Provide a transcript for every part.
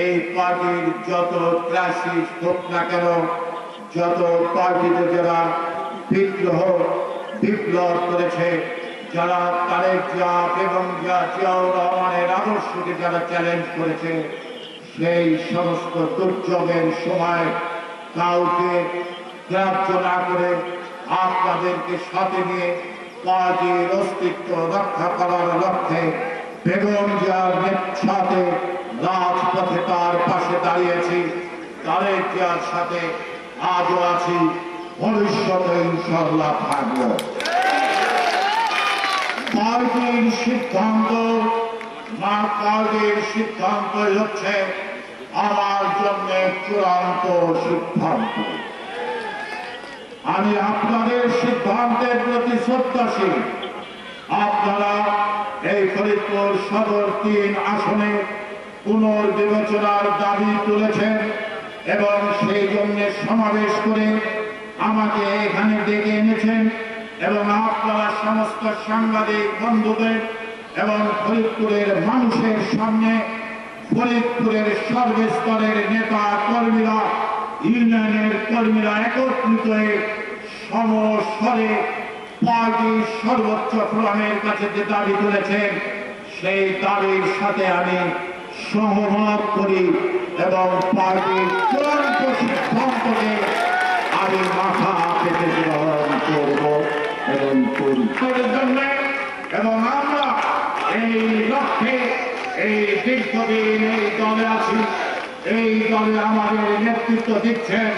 এই পার্টির যত ক্রাইসিস হোক না কেন, যত পার্টিতে যারা বিপ্লব করেছে, যারা তারেক জিয়া এবং জিয়াউর রহমানের আদর্শকে যারা চ্যালেঞ্জ করেছে, সেই সমস্ত দুর্যোগের সময় কাউকে গ্রাহ্য না করে আপনাদেরকে সাথে নিয়ে পার্টির অস্তিত্ব রক্ষা করার লক্ষ্যে বেগম জিয়ার সাথে রাজপথে তার পাশে দাঁড়িয়েছি। তারেক জিয়ার সাথে আজও আছি, ভবিষ্যতে ইনশাআল্লাহ থাকব। পার্টির সিদ্ধান্ত হচ্ছে আমার জন্য চূড়ান্ত সিদ্ধান্ত। আমি আপনাদের সিদ্ধান্তের প্রতি শ্রদ্ধাশীল। আপনারা এই ফরিদপুর সদর ৩ আসনে পুনর্বিবেচনার দাবি তুলেছেন এবং সেই জন্য সমাবেশ করে আমাকে এখানে ডেকে এনেছেন এবং আপনারা সমস্ত সাংবাদিক বন্ধুদের এবং ফরিদপুরের মানুষের সামনে ফরিদপুরের সর্বস্তরের নেতা কর্মীরা, ইউনিয়নের কর্মীরা একত্রিত হয়ে সমস্বরে পার্টির সর্বোচ্চ ফোরামের কাছে যে দাবি তুলেছেন, সেই দাবির সাথে আমি সহমত করি এবং পার্টির চূড়ান্ত সিদ্ধান্তকে আমি মাথা পেতে গ্রহণ করব এবং করি এবং আমরা এই লক্ষ্যে এই দীর্ঘদিন এই দলে আছি। এই দলে আমাদের নেতৃত্ব দিচ্ছেন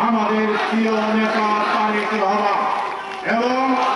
আমাদের প্রিয় নেতা তারেক রহমান এবং